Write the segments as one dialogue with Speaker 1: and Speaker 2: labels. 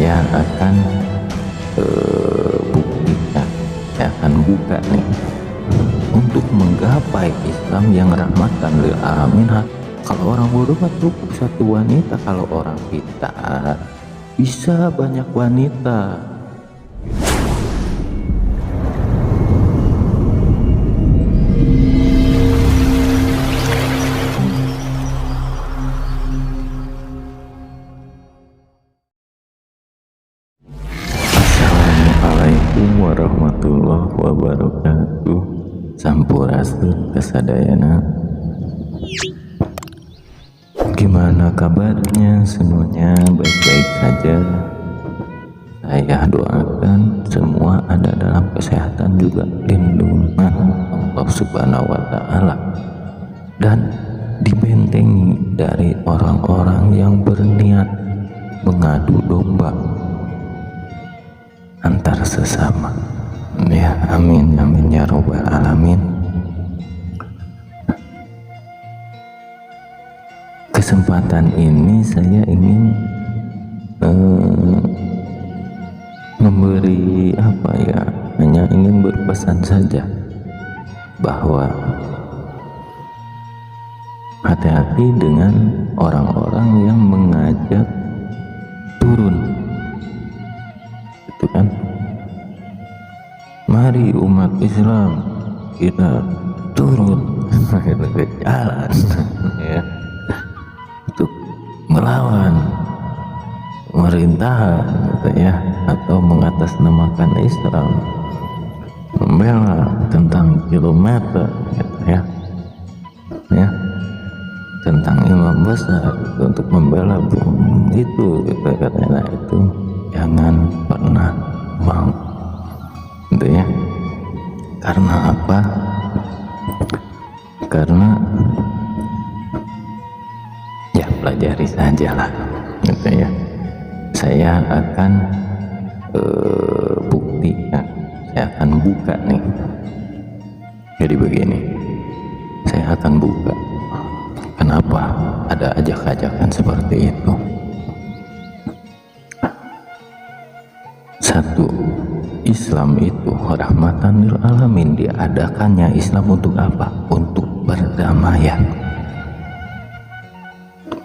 Speaker 1: saya akan buktikan, saya akan buka nih untuk menggapai Islam yang rahmatan lil alamin. Kalau orang bodoh mah cukup satu wanita, kalau orang pintar bisa banyak wanita. Assalamualaikum warahmatullahi wabarakatuh. Sampurasun kasadayana. Gimana kabarnya semuanya? Baik-baik saja. Saya doakan semua ada dalam kesehatan juga lindungan Allah Subhanahu wa Ta'ala, dan dibentengi dari orang-orang yang berniat mengadu domba antar sesama. Ya, amin amin ya robbal alamin. Kesempatan ini saya ingin memberi hanya ingin berpesan saja bahwa hati-hati dengan orang-orang yang mengajak turun, itu kan. Mari umat Islam kita turun ke jalan ya, untuk melawan pemerintahan gitu ya, atau mengatasnamakan Islam, membela tentang kilometer gitu ya, tentang imam besar gitu, untuk membela itu gitu katanya. Itu jangan pernah mau gitu ya. Karena apa? Karena ya pelajari sajalah gitu ya. Saya akan buktikan, saya akan buka nih. Jadi begini, saya akan buka kenapa ada ajak-ajakan seperti itu. Satu, Islam itu rahmatan lil alamin. Diadakannya Islam untuk apa? Untuk berdamaian,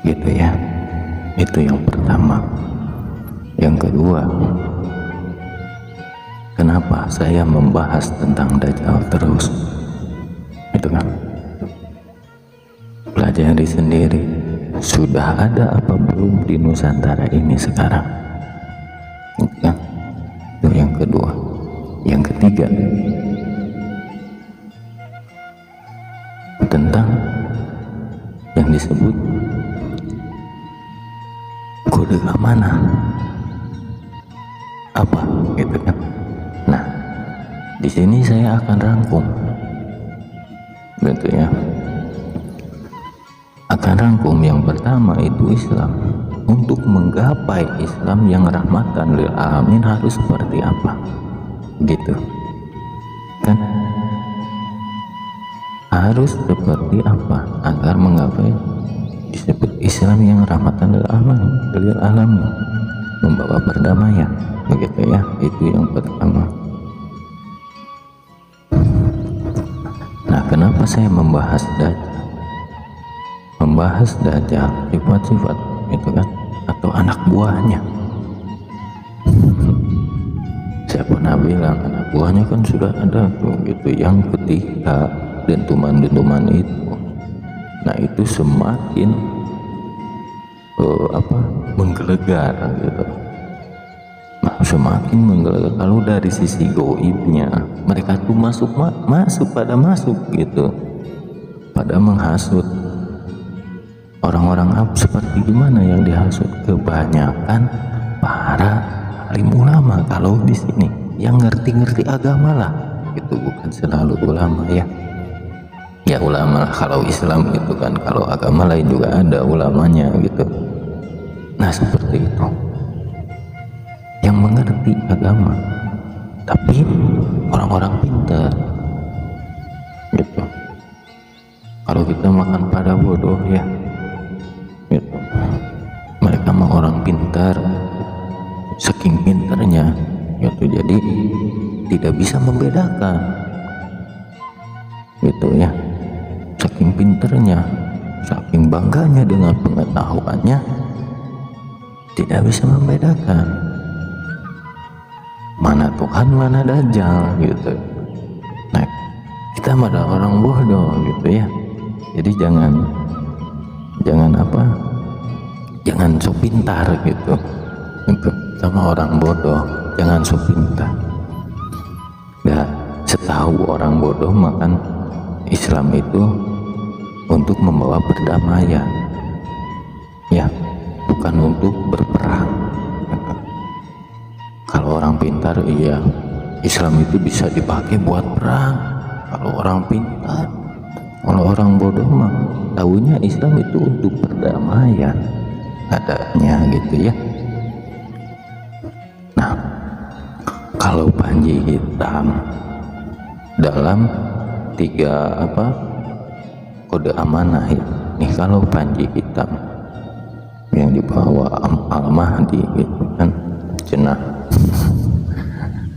Speaker 1: gitu ya. Itu yang pertama. Yang kedua, kenapa saya membahas tentang Dajjal terus? Itu kan, pelajari sendiri, sudah ada apa belum di Nusantara ini sekarang? Itu kan, itu yang kedua. Yang ketiga, tentang yang disebut kode amanah. Apa gitu kan? Nah, di sini saya akan rangkum gitu ya. Akan rangkum yang pertama itu Islam. Untuk menggapai Islam yang rahmatan lil alamin harus seperti apa? Gitu kan? Harus seperti apa agar menggapai disebut Islam yang rahmatan lil alamin, membawa perdamaian, begitu ya. Itu yang pertama. Nah, kenapa saya membahas Dajjal, sifat-sifat itu kan, atau anak buahnya? Saya pernah bilang anak buahnya kan sudah ada tuh gitu, yang ketiga dentuman-dentuman itu. Nah, itu semakin menggelegar gitu. Nah, semakin menggelegar. Kalau dari sisi goibnya, mereka tuh masuk gitu, pada menghasut orang-orang seperti gimana yang dihasut? Kebanyakan para alim ulama. Kalau di sini yang ngerti-ngerti agama lah, itu bukan selalu ulama ya. Ya ulama lah kalau Islam gitu kan, kalau agama lain juga ada ulamanya gitu. Nah, seperti itu, yang mengerti agama, tapi orang-orang pintar gitu. Kalau kita makan pada bodoh ya gitu. Mereka mah orang pintar saking pintarnya gitu, jadi tidak bisa membedakan gitu ya, saking pintarnya, saking bangganya dengan pengetahuannya, tidak bisa membedakan mana Tuhan mana Dajjal gitu. Nah, kita adalah orang bodoh gitu ya, jadi jangan sok pintar gitu sama orang bodoh, jangan sok pintar. Ya, setahu orang bodoh makan Islam itu untuk membawa perdamaian ya, bukan untuk berperang. Kalau orang pintar, iya, Islam itu bisa dipakai buat perang. Kalau orang pintar, kalau orang bodoh mah tahunya Islam itu untuk perdamaian adanya gitu ya. Nah, kalau Panji Hitam dalam 3 kode amanah ya, nih kalau Panji Hitam yang dibawa Al-Mahdi gitu kan, cenah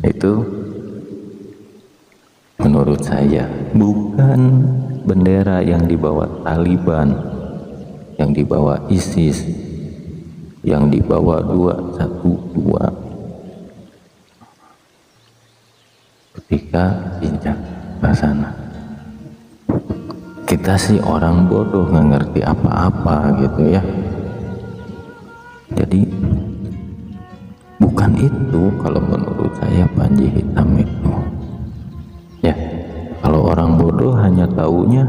Speaker 1: itu menurut saya bukan bendera yang dibawa Taliban, yang dibawa ISIS, yang dibawa 212 ketika injak ke sana. Kita sih orang bodoh, nggak ngerti apa-apa gitu ya. Jadi bukan itu kalau menurut saya Panji Hitam itu ya. Kalau orang bodoh hanya taunya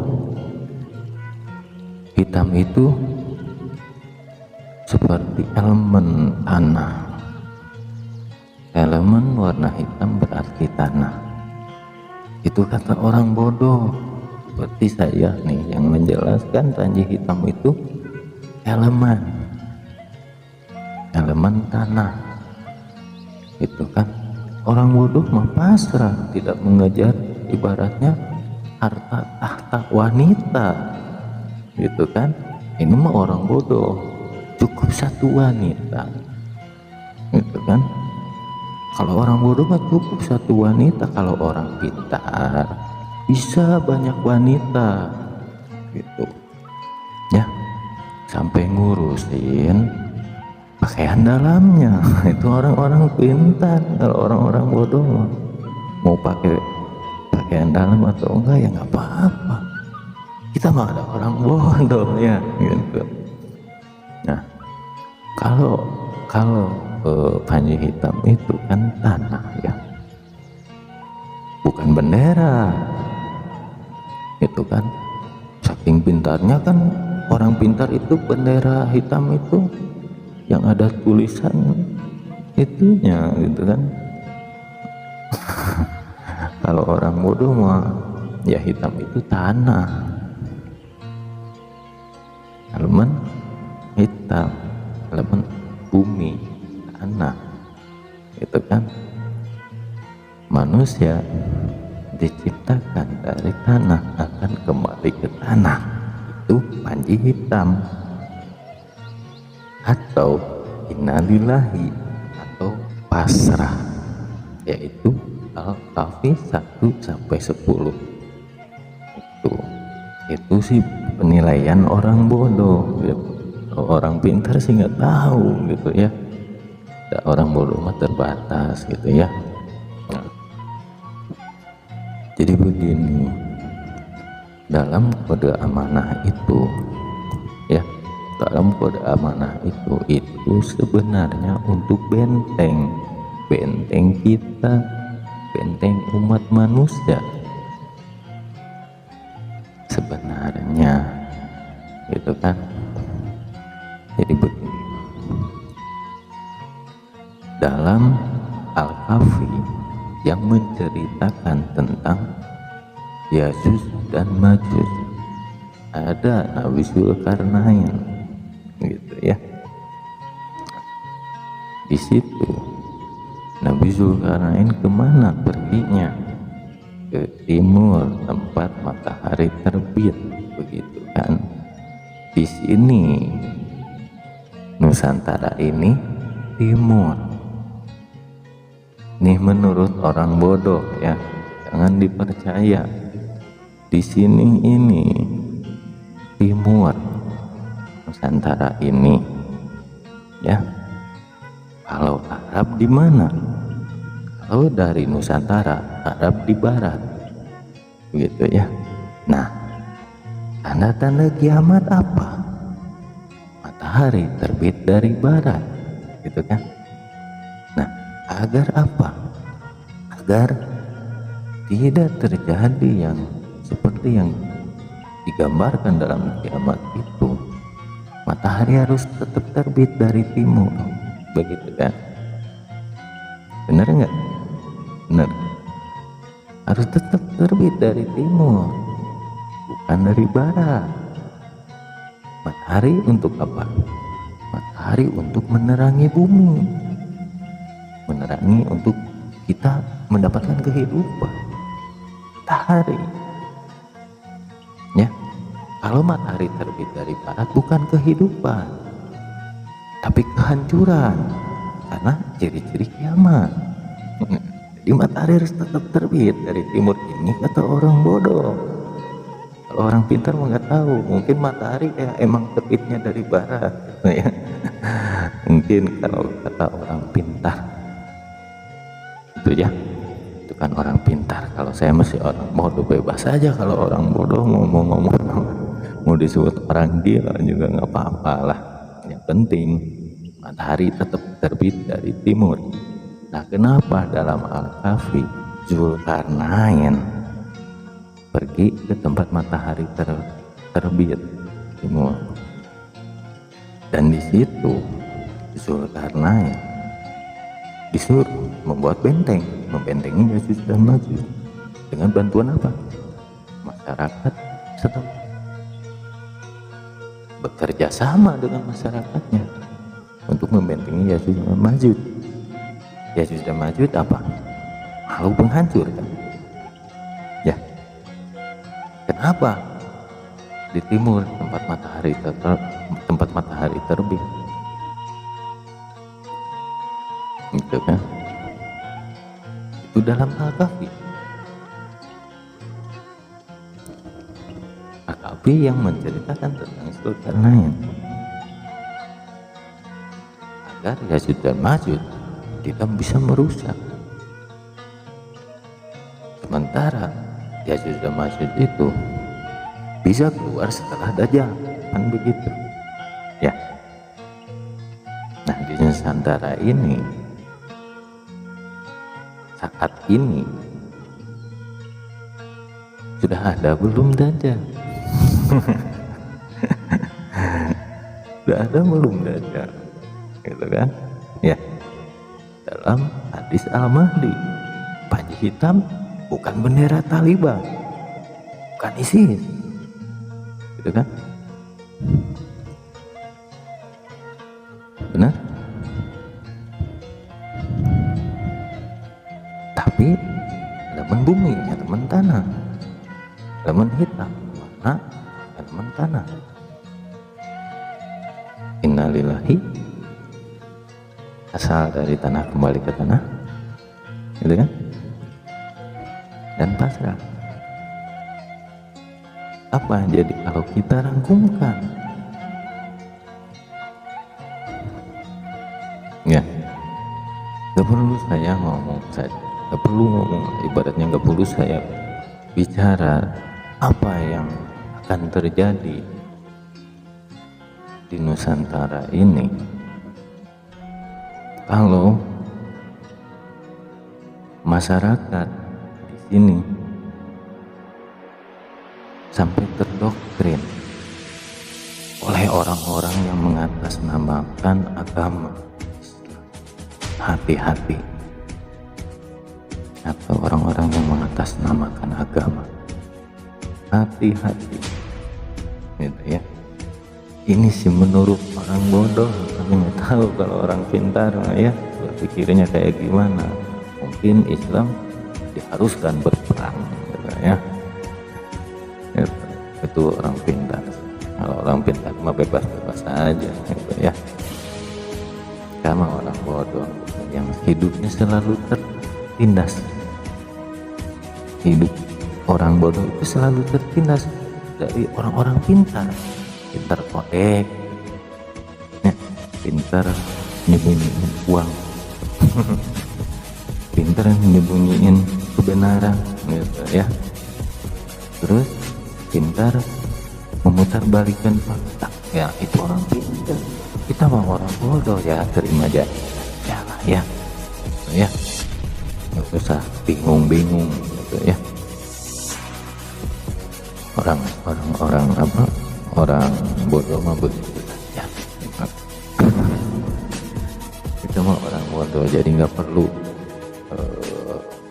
Speaker 1: hitam itu seperti elemen tanah, elemen warna hitam berarti tanah. Itu kata orang bodoh. Seperti saya nih yang menjelaskan Panji Hitam itu elemen tanah. Itu kan orang bodoh mah pasrah, tidak mengejar ibaratnya harta tahta wanita gitu kan. Ini mah orang bodoh, cukup satu wanita gitu kan. Kalau orang bodoh mah cukup satu wanita, kalau orang pintar bisa banyak wanita gitu ya, sampai ngurusin pakaian dalamnya. Itu orang-orang pintar. Kalau orang-orang bodoh mau pakai pakaian dalam atau enggak ya nggak apa-apa, kita mah ada orang bodoh ya gitu. Nah, kalau Panji Hitam itu kan tanah ya, bukan bendera itu kan. Saking pintarnya kan orang pintar itu, bendera hitam itu yang ada tulisan itunya gitu kan. Kalau orang bodoh mah ya hitam itu tanah, elemen hitam, elemen bumi, tanah gitu kan. Manusia diciptakan dari tanah, akan kembali ke tanah. Itu Panji Hitam atau innalillahi atau pasrah, yaitu Al-Kahfi 1-10. Itu sih penilaian orang bodoh gitu. Orang pintar sih nggak tahu gitu ya. Orang bodoh mah terbatas gitu ya. Jadi begini, dalam kode amanah itu ya, dalam kode amanah itu sebenarnya untuk benteng kita, benteng umat manusia sebenarnya gitu kan. Jadi begini, dalam Al-Kahfi yang menceritakan tentang Yajuj dan Majuj, ada Nabi Zulkarnain gitu ya. Di situ Nabi Zulkarnain kemana perginya? Ke timur, tempat matahari terbit begitu kan. Di sini Nusantara ini timur, Nih menurut orang bodoh ya, jangan dipercaya. Di sini ini timur Nusantara ini ya. Kalau Arab di mana? Kalau dari Nusantara, Arab di barat, begitu ya. Nah, tanda-tanda kiamat apa? Matahari terbit dari barat, gitu kan? Nah, agar apa? Agar tidak terjadi yang seperti yang digambarkan dalam kiamat itu, matahari harus tetap terbit dari timur, begitu kan? Bener nggak? Bener. Harus tetap terbit dari timur, bukan dari barat. Matahari untuk apa? Matahari untuk menerangi bumi, menerangi untuk kita mendapatkan kehidupan. Matahari ya. Kalau matahari terbit dari barat bukan kehidupan, tapi kehancuran, karena ciri-ciri kiamat. Jadi matahari harus tetap terbit dari timur, ini kata orang bodoh. Kalau orang pintar nggak tahu, mungkin matahari ya emang terbitnya dari barat ya. Mungkin kalau kata orang pintar itu ya, itu kan orang pintar. Kalau saya masih orang bodoh, bebas aja. Kalau orang bodoh mau ngomong, mau disebut orang gila juga nggak apa-apa lah. Yang penting matahari tetap terbit dari timur. Nah, kenapa dalam Al-Kahfi Zulkarnain pergi ke tempat matahari terbit timur, dan di situ Zulkarnain disuruh membuat benteng, membentengi Ya'juj dan Ma'juj dengan bantuan apa? Masyarakat setempat, bekerja sama dengan masyarakatnya untuk membentengi Ya'juj dan Ma'juj. Ya'juj dan Ma'juj apa? Makhluk penghancur kan? Ya. Kenapa di timur tempat matahari terbit? Gitu kan? Itu dalam Al-Kahfi. Al-Kahfi yang menceritakan tentang Zulkarnain, agar Ya'juj dan Ma'juj tidak bisa merusak. Sementara Ya'juj dan Ma'juj itu bisa keluar setelah Dajjal, kan begitu ya. Nah, di Nusantara ini saat ini sudah ada belum Dajjal? Sudah ada belum Dajjal, gitu kan ya. Dalam hadis Al-Mahdi, panji hitam bukan bendera Taliban, bukan ISIS, gitu kan? Benar? Tapi elemen bumi, elemen tanah, elemen hitam, warna elemen tanah. Innalillahi, asal dari tanah kembali ke tanah, gitu kan? Dan pasrah. Apa jadi kalau kita rangkumkan ya, gak perlu saya ngomong, gak perlu ngomong, ibaratnya gak perlu saya bicara apa yang akan terjadi di Nusantara ini kalau masyarakat di sini sampai terdoktrin oleh orang-orang yang mengatasnamakan agama Islam. Hati-hati, atau orang-orang yang mengatasnamakan agama, hati-hati, gitu ya. Ini sih menurut orang bodoh, tapi nggak tahu kalau orang pintar ya berpikirnya kayak gimana. Mungkin Islam diharuskan berperang, gitu ya. Itu orang pintar. Kalau orang pintar mah bebas-bebas aja, gitu ya. Sama orang bodoh yang hidupnya selalu tertindas. Hidup orang bodoh itu selalu tertindas dari orang-orang pintar. Pintar kodek ya, pintar nyembunyiin uang pintar nyembunyiin kebenaran gitu ya. Terus pintar memutarbalikkan fakta, ya itu orang pintar. Kita mah orang bodoh, ya terima aja ya lah ya, ya nggak usah bingung-bingung gitu ya. Orang apa, orang bodoh mah begitu saja. Kita mah orang bodoh, jadi nggak perlu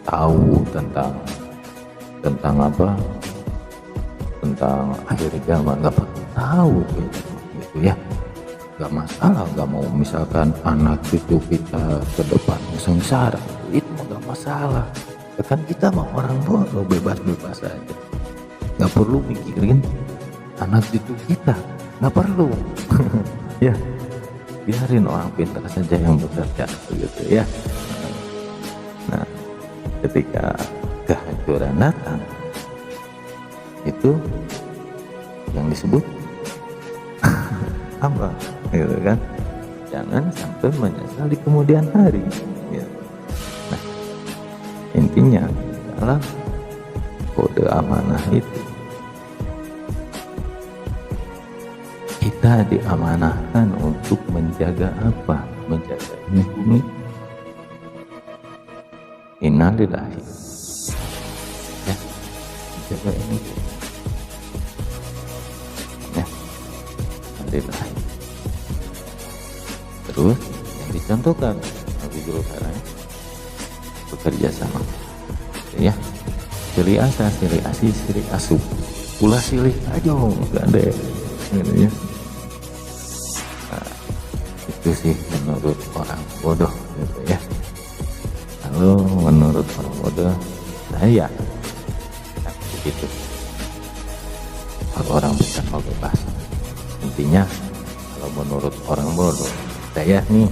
Speaker 1: tahu tentang apa, tentang akhir zaman, nggak perlu tahu gitu ya. Nggak masalah, nggak mau misalkan anak cucu kita ke depan sengsara, itu nggak masalah. Ya kan kita mah orang bodoh, bebas-bebas aja, nggak perlu mikirin anak cucu kita, nggak perlu. Ya biarin orang pintar saja yang bekerja begitu ya. Nah ketika kehancuran datang, itu yang disebut apa gitu kan, jangan sampai menyesal di kemudian hari ya. Nah intinya dalam kode amanah itu, kita diamanahkan untuk menjaga apa, menjaga ini bumi. Innalillahi ya, menjaga ini ya, innalillahi. Terus yang dicontohkan Nabi Zulkarnain bekerja sama ya, silih asa, silih asi, silih asup, ulah silih aja gede gitu ya. Nah, itu sih menurut orang bodoh gitu ya. Kalau menurut orang bodoh saya begitu. Kalau orang bisa mau bebas, intinya kalau menurut orang bodoh, saya nih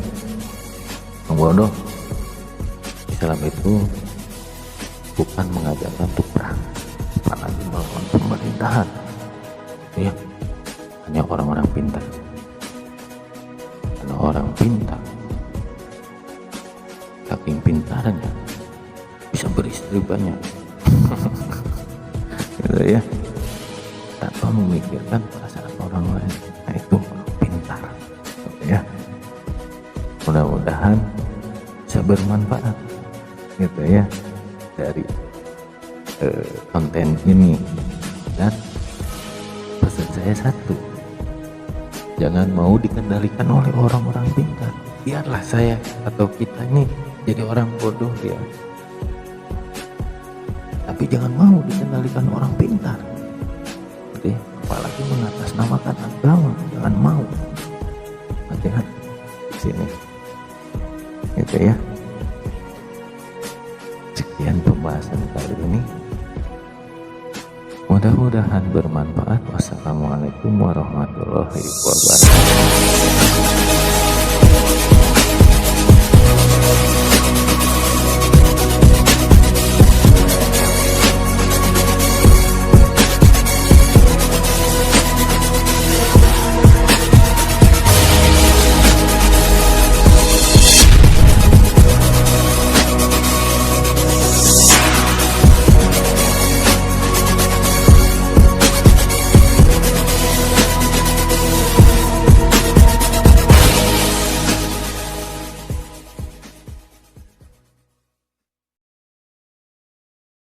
Speaker 1: orang bodoh, Islam itu bukan mengajarkan untuk perang, apalagi melawan pemerintahan ya. Hanya orang-orang pintar, karena orang pintar saking pintarnya bisa beristri banyak gitu ya, tanpa memikirkan perasaan orang lain. Nah itu pintar gitu ya. Mudah-mudahan bisa bermanfaat gitu ya dari konten ini. Dan pesan saya satu, jangan mau dikendalikan oleh orang-orang pintar. Biarlah saya atau kita ini jadi orang bodoh ya, tapi jangan mau dikendalikan orang pintar. Jadi apalagi mengatasnamakan agama, jangan mau. Hati-hati di sini gitu ya. Sekian pembahasan kali ini, mudah-mudahan bermanfaat. Wassalamualaikum warahmatullahi wabarakatuh.